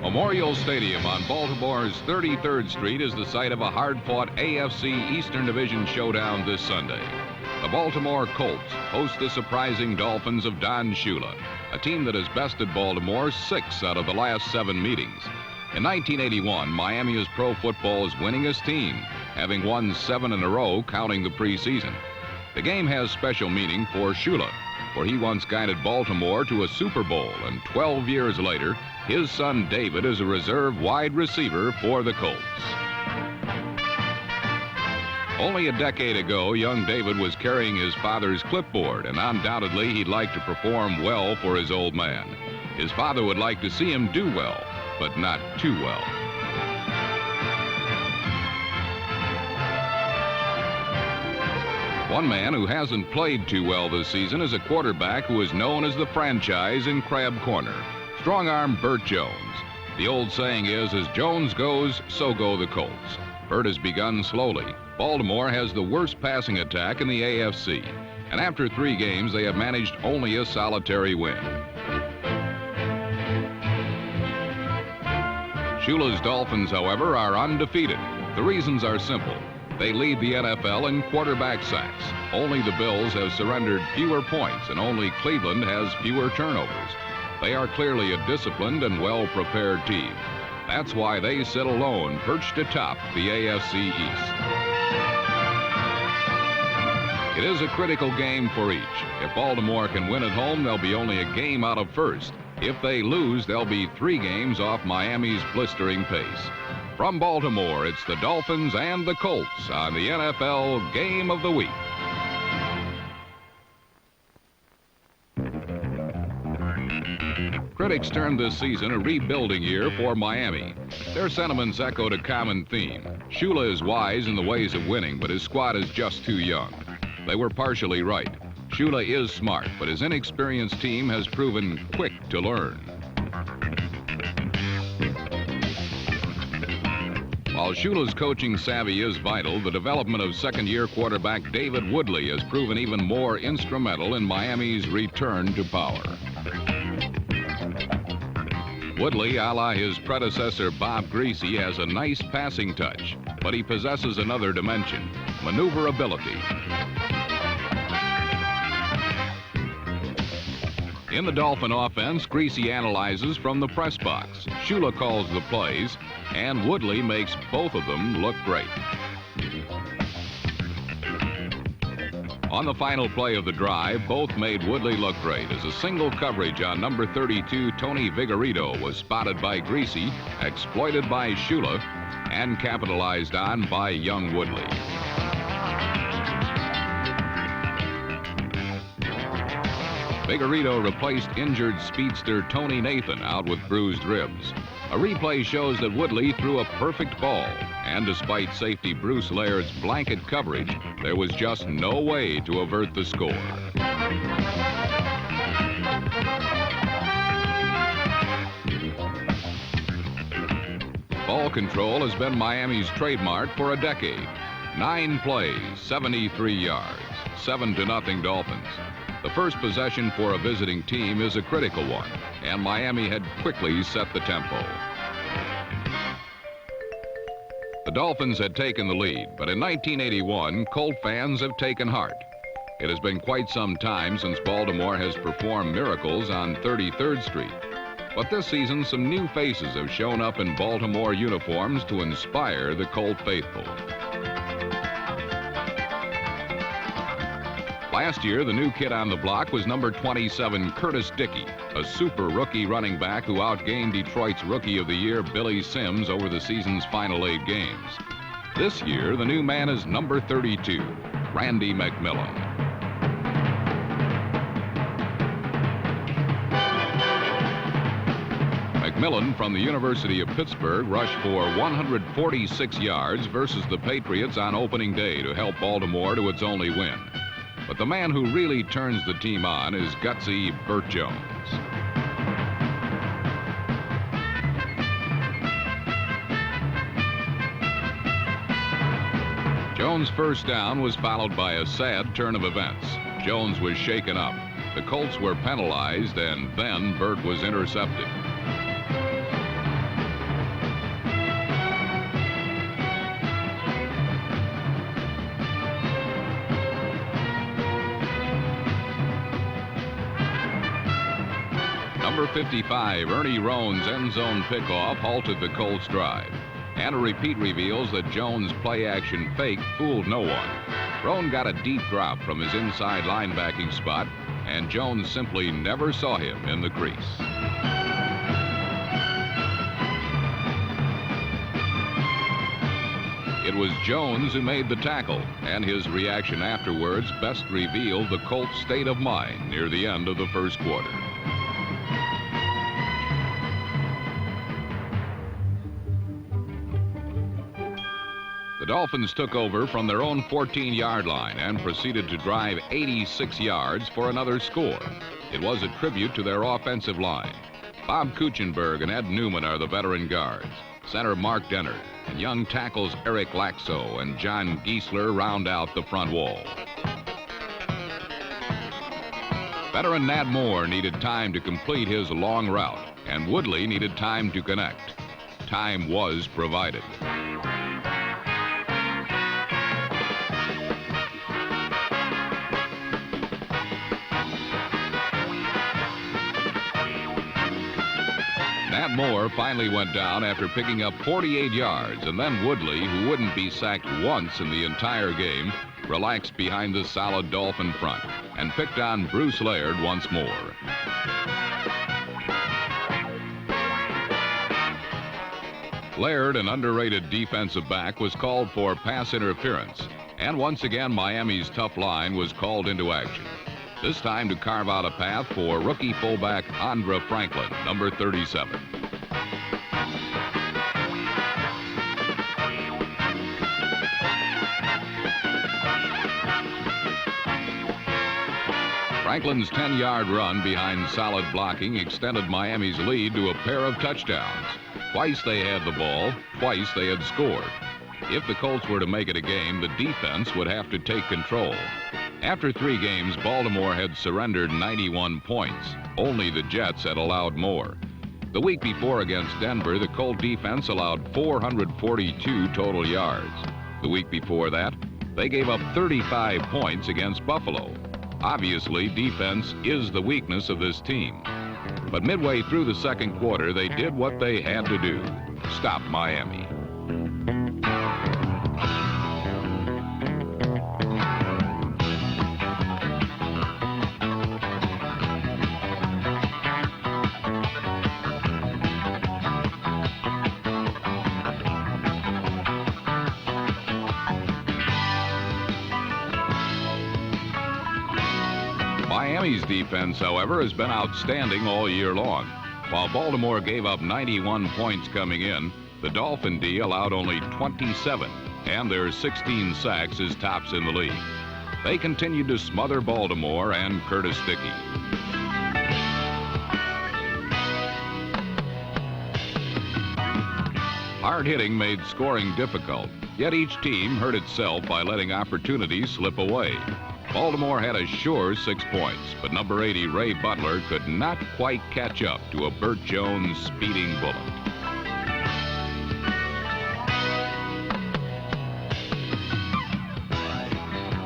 Memorial Stadium on Baltimore's 33rd Street is the site of a hard-fought AFC Eastern Division showdown this Sunday. The Baltimore Colts host the surprising Dolphins of Don Shula, a team that has bested Baltimore 6 out of the last 7 meetings. In 1981, Miami is pro football's winningest team, having won 7 in a row, counting the preseason. The game has special meaning for Shula, for he once guided Baltimore to a Super Bowl, and 12 years later, his son David is a reserve wide receiver for the Colts. Only a decade ago, young David was carrying his father's clipboard, and undoubtedly he'd like to perform well for his old man. His father would like to see him do well, but not too well. One man who hasn't played too well this season is a quarterback who is known as the franchise in Crab Corner, strong-arm Burt Jones. The old saying is, as Jones goes, so go the Colts. Burt has begun slowly. Baltimore has the worst passing attack in the AFC, and after 3 games, they have managed only a solitary win. Shula's Dolphins, however, are undefeated. The reasons are simple. They lead the NFL in quarterback sacks. Only the Bills have surrendered fewer points, and only Cleveland has fewer turnovers. They are clearly a disciplined and well-prepared team. That's why they sit alone, perched atop the AFC East. It is a critical game for each. If Baltimore can win at home, they'll be only a game out of first. If they lose, they'll be 3 games off Miami's blistering pace. From Baltimore, it's the Dolphins and the Colts on the NFL Game of the Week. Critics termed this season a rebuilding year for Miami. Their sentiments echoed a common theme. Shula is wise in the ways of winning, but his squad is just too young. They were partially right. Shula is smart, but his inexperienced team has proven quick to learn. While Shula's coaching savvy is vital, the development of second-year quarterback David Woodley has proven even more instrumental in Miami's return to power. Woodley, a la his predecessor Bob Greasy, has a nice passing touch, but he possesses another dimension, maneuverability. In the Dolphin offense, Greasy analyzes from the press box. Shula calls the plays, and Woodley makes both of them look great. On the final play of the drive, both made Woodley look great as a single coverage on number 32, Tony Vigorito, was spotted by Greasy, exploited by Shula, and capitalized on by young Woodley. Vigorito replaced injured speedster Tony Nathan out with bruised ribs. A replay shows that Woodley threw a perfect ball, and despite safety Bruce Laird's blanket coverage, there was just no way to avert the score. Ball control has been Miami's trademark for a decade. 9 plays, 73 yards, 7-0 Dolphins. The first possession for a visiting team is a critical one, and Miami had quickly set the tempo. The Dolphins had taken the lead, but in 1981, Colt fans have taken heart. It has been quite some time since Baltimore has performed miracles on 33rd Street. But this season, some new faces have shown up in Baltimore uniforms to inspire the Colt faithful. Last year, the new kid on the block was number 27, Curtis Dickey, a super rookie running back who outgained Detroit's Rookie of the Year, Billy Sims, over the season's final 8 games. This year, the new man is number 32, Randy McMillan. McMillan from the University of Pittsburgh rushed for 146 yards versus the Patriots on opening day to help Baltimore to its only win. But the man who really turns the team on is gutsy Burt Jones. Jones' first down was followed by a sad turn of events. Jones was shaken up. The Colts were penalized, and then Burt was intercepted. Number 55, Ernie Roan's end zone pickoff halted the Colts' drive. And a repeat reveals that Jones' play-action fake fooled no one. Roan got a deep drop from his inside linebacking spot, and Jones simply never saw him in the crease. It was Jones who made the tackle, and his reaction afterwards best revealed the Colts' state of mind near the end of the first quarter. The Dolphins took over from their own 14-yard line and proceeded to drive 86 yards for another score. It was a tribute to their offensive line. Bob Kuchenberg and Ed Newman are the veteran guards. Center Mark Dennard and young tackles Eric Laxo and John Giesler round out the front wall. Veteran Nat Moore needed time to complete his long route, and Woodley needed time to connect. Time was provided. Nat Moore finally went down after picking up 48 yards, and then Woodley, who wouldn't be sacked once in the entire game, relaxed behind the solid Dolphin front and picked on Bruce Laird once more. Laird, an underrated defensive back, was called for pass interference, and once again Miami's tough line was called into action. This time to carve out a path for rookie fullback Andra Franklin, number 37. Franklin's 10-yard run behind solid blocking extended Miami's lead to a pair of touchdowns. Twice they had the ball, twice they had scored. If the Colts were to make it a game, the defense would have to take control. After 3 games, Baltimore had surrendered 91 points. Only the Jets had allowed more. The week before against Denver, the Colt defense allowed 442 total yards. The week before that, they gave up 35 points against Buffalo. Obviously, defense is the weakness of this team. But midway through the second quarter, they did what they had to do: stop Miami. Miami's defense, however, has been outstanding all year long. While Baltimore gave up 91 points coming in, the Dolphin D allowed only 27, and their 16 sacks is tops in the league. They continued to smother Baltimore and Curtis Dickey. Hard hitting made scoring difficult, yet each team hurt itself by letting opportunities slip away. Baltimore had a sure 6 points, but number 80 Ray Butler could not quite catch up to a Burt Jones speeding bullet.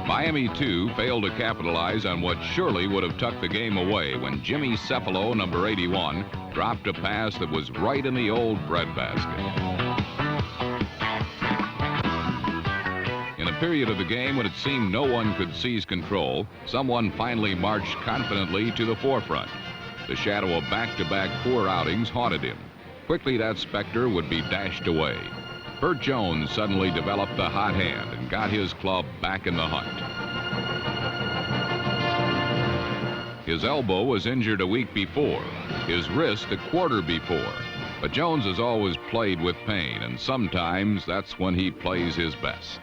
Miami, too, failed to capitalize on what surely would have tucked the game away when Jimmy Cephalo, number 81, dropped a pass that was right in the old breadbasket. In a period of the game when it seemed no one could seize control, someone finally marched confidently to the forefront. The shadow of back-to-back poor outings haunted him. Quickly that specter would be dashed away. Burt Jones suddenly developed the hot hand and got his club back in the hunt. His elbow was injured a week before, his wrist a quarter before. But Jones has always played with pain, and sometimes that's when he plays his best.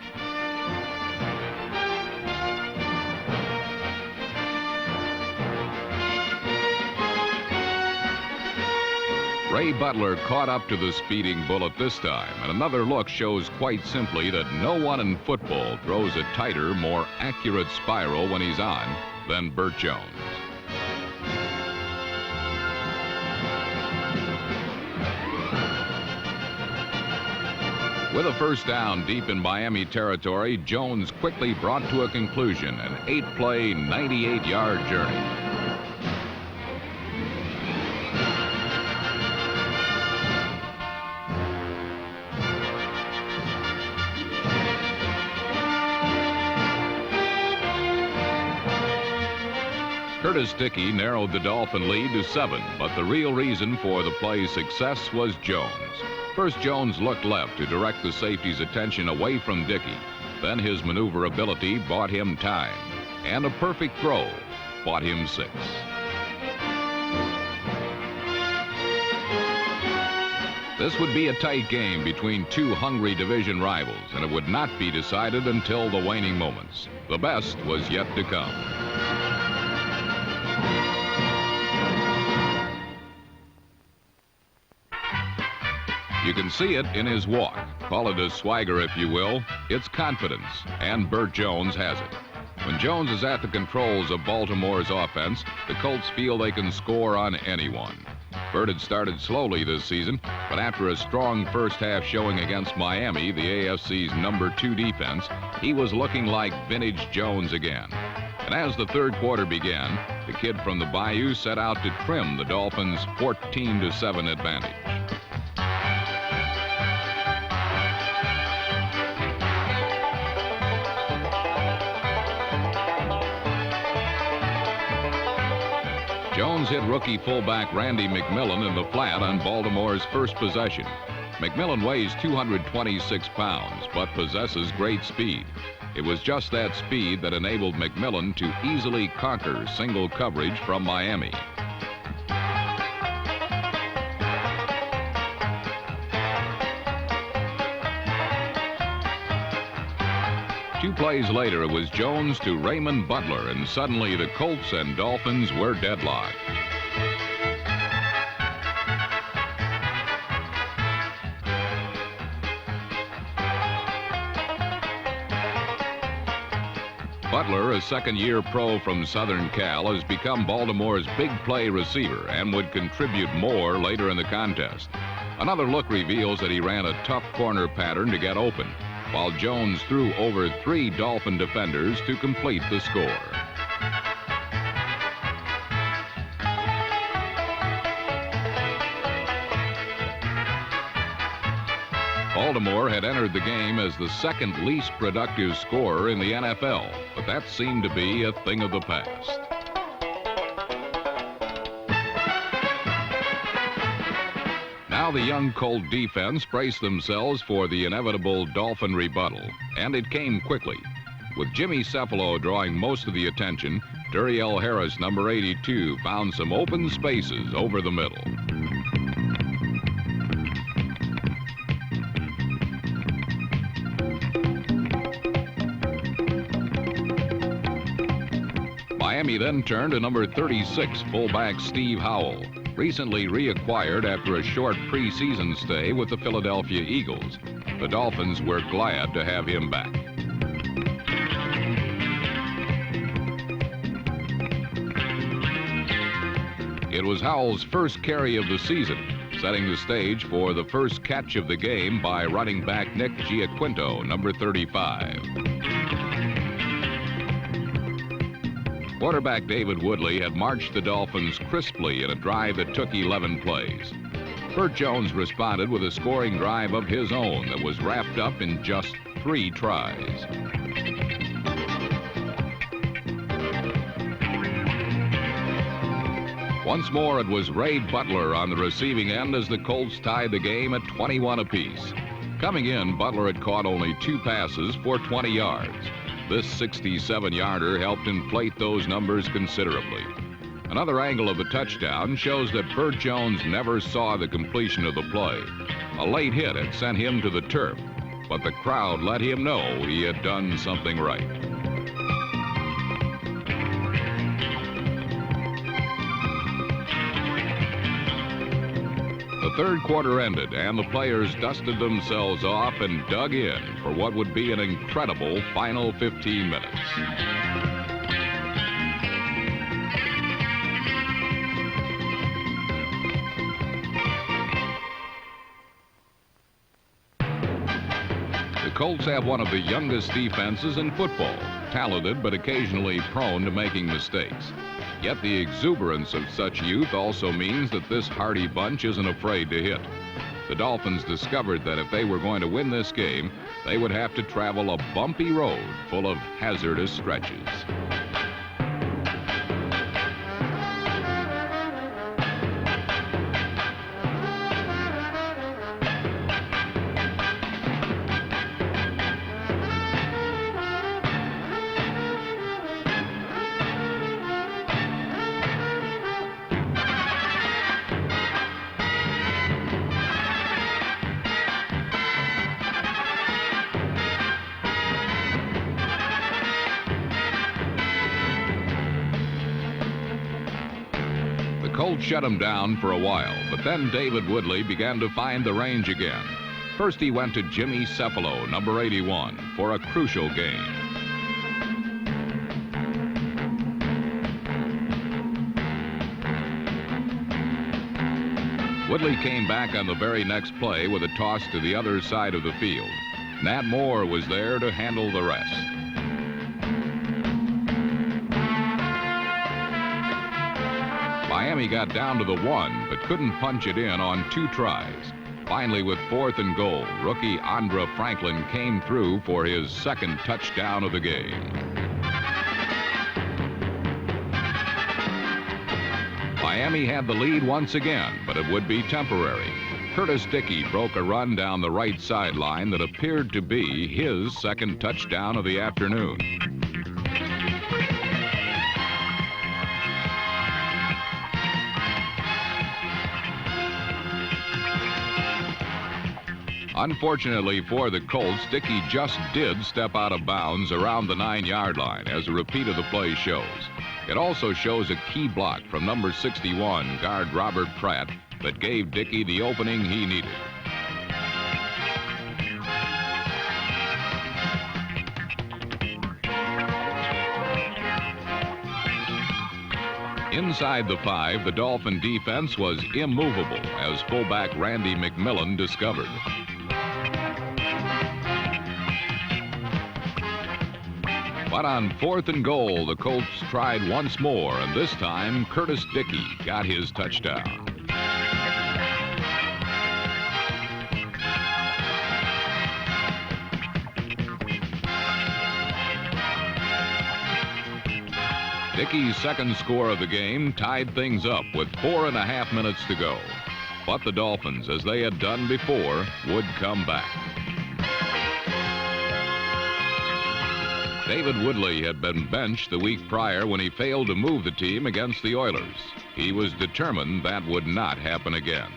Ray Butler caught up to the speeding bullet this time, and another look shows quite simply that no one in football throws a tighter, more accurate spiral when he's on than Burt Jones. With a first down deep in Miami territory, Jones quickly brought to a conclusion an 8-play, 98-yard journey. Curtis Dickey narrowed the Dolphin lead to 7, but the real reason for the play's success was Jones. First, Jones looked left to direct the safety's attention away from Dickey. Then his maneuverability bought him time, and a perfect throw bought him 6. This would be a tight game between two hungry division rivals, and it would not be decided until the waning moments. The best was yet to come. You can see it in his walk. Call it a swagger if you will. It's confidence, and Burt Jones has it. When Jones is at the controls of Baltimore's offense, the Colts feel they can score on anyone. Burt had started slowly this season, but after a strong first-half showing against Miami, the AFC's number 2 defense, he was looking like vintage Jones again. And as the third quarter began, the kid from the Bayou set out to trim the Dolphins' 14-7 advantage. Jones hit rookie fullback Randy McMillan in the flat on Baltimore's first possession. McMillan weighs 226 pounds, but possesses great speed. It was just that speed that enabled McMillan to easily conquer single coverage from Miami. Two plays later, it was Jones to Raymond Butler, and suddenly the Colts and Dolphins were deadlocked. Butler, a second-year pro from Southern Cal, has become Baltimore's big play receiver and would contribute more later in the contest. Another look reveals that he ran a tough corner pattern to get open, while Jones threw over 3 Dolphin defenders to complete the score. Baltimore had entered the game as the second least productive scorer in the NFL, but that seemed to be a thing of the past. Now the young Colt defense braced themselves for the inevitable Dolphin rebuttal, and it came quickly. With Jimmy Cephalo drawing most of the attention, Duriel Harris, number 82, found some open spaces over the middle. Miami then turned to number 36, fullback Steve Howell, recently reacquired after a short preseason stay with the Philadelphia Eagles. The Dolphins were glad to have him back. It was Howell's first carry of the season, setting the stage for the first catch of the game by running back Nick Giaquinto, number 35. Quarterback David Woodley had marched the Dolphins crisply in a drive that took 11 plays. Burt Jones responded with a scoring drive of his own that was wrapped up in just 3 tries. Once more, it was Ray Butler on the receiving end as the Colts tied the game at 21 apiece. Coming in, Butler had caught only 2 passes for 20 yards. This 67-yarder helped inflate those numbers considerably. Another angle of the touchdown shows that Burt Jones never saw the completion of the play. A late hit had sent him to the turf, but the crowd let him know he had done something right. The third quarter ended, and the players dusted themselves off and dug in for what would be an incredible final 15 minutes. The Colts have one of the youngest defenses in football, talented but occasionally prone to making mistakes. Yet the exuberance of such youth also means that this hardy bunch isn't afraid to hit. The Dolphins discovered that if they were going to win this game, they would have to travel a bumpy road full of hazardous stretches. Colts shut him down for a while, but then David Woodley began to find the range again. First he went to Jimmy Cephalo, number 81, for a crucial gain. Woodley came back on the very next play with a toss to the other side of the field. Nat Moore was there to handle the rest. Miami got down to the 1, but couldn't punch it in on 2 tries. Finally, with 4th and goal, rookie Andra Franklin came through for his 2nd touchdown of the game. Miami had the lead once again, but it would be temporary. Curtis Dickey broke a run down the right sideline that appeared to be his 2nd touchdown of the afternoon. Unfortunately for the Colts, Dickey just did step out of bounds around the 9-yard line, as a repeat of the play shows. It also shows a key block from number 61, guard Robert Pratt, that gave Dickey the opening he needed. Inside the 5, the Dolphin defense was immovable, as fullback Randy McMillan discovered. But on 4th and goal, the Colts tried once more, and this time Curtis Dickey got his touchdown. Dickey's 2nd score of the game tied things up with 4.5 minutes to go. But the Dolphins, as they had done before, would come back. David Woodley had been benched the week prior when he failed to move the team against the Oilers. He was determined that would not happen again.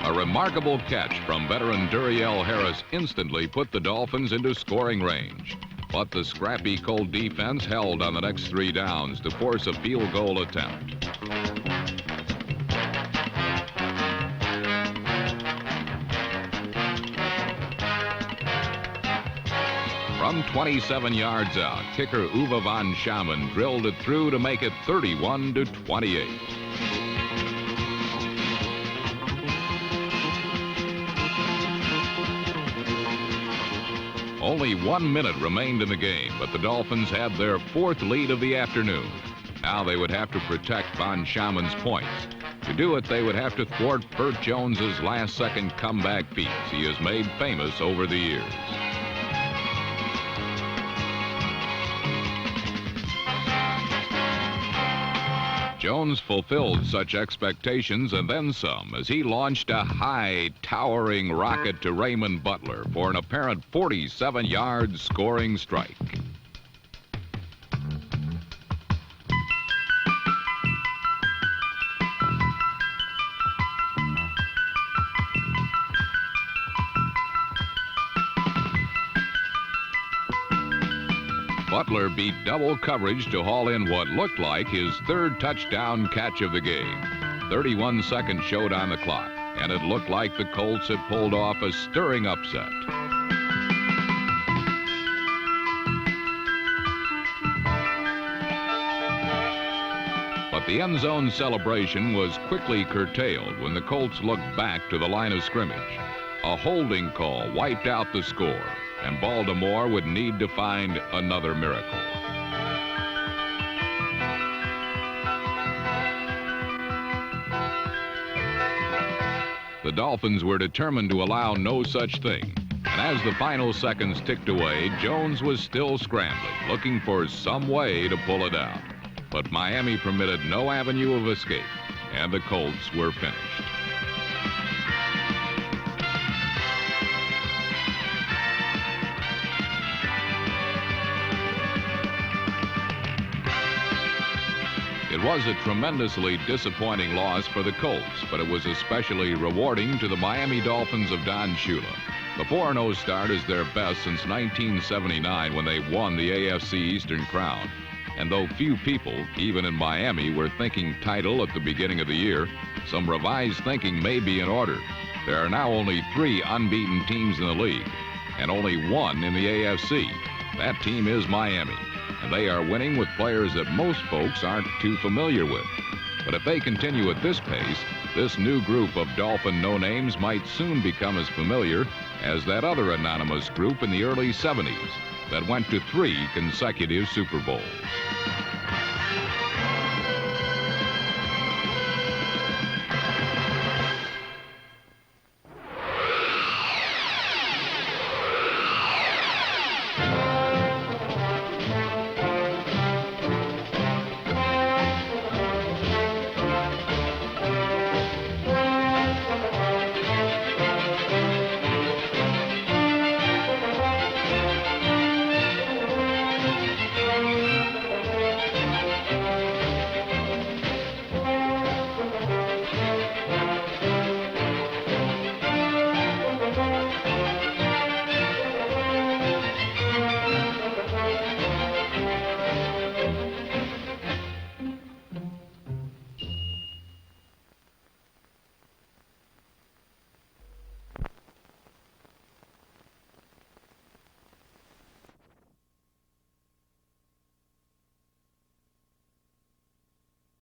A remarkable catch from veteran Duriel Harris instantly put the Dolphins into scoring range. But the scrappy Colt defense held on the next 3 downs to force a field goal attempt. From 27 yards out, kicker Uwe von Schaman drilled it through to make it 31-28. Only 1 minute remained in the game, but the Dolphins had their 4th lead of the afternoon. Now they would have to protect von Schaman's points. To do it, they would have to thwart Burt Jones's last-second comeback feats he has made famous over the years. Jones fulfilled such expectations and then some as he launched a high, towering rocket to Raymond Butler for an apparent 47-yard scoring strike. Butler beat double coverage to haul in what looked like his 3rd touchdown catch of the game. 31 seconds showed on the clock, and it looked like the Colts had pulled off a stirring upset. But the end zone celebration was quickly curtailed when the Colts looked back to the line of scrimmage. A holding call wiped out the score, and Baltimore would need to find another miracle. The Dolphins were determined to allow no such thing, and as the final seconds ticked away, Jones was still scrambling, looking for some way to pull it out. But Miami permitted no avenue of escape, and the Colts were finished. It was a tremendously disappointing loss for the Colts, but it was especially rewarding to the Miami Dolphins of Don Shula. The 4-0 start is their best since 1979 when they won the AFC Eastern crown. And though few people, even in Miami, were thinking title at the beginning of the year, some revised thinking may be in order. There are now only 3 unbeaten teams in the league, and only 1 in the AFC. That team is Miami, and they are winning with players that most folks aren't too familiar with. But if they continue at this pace, this new group of Dolphin no-names might soon become as familiar as that other anonymous group in the early 70s that went to 3 consecutive Super Bowls.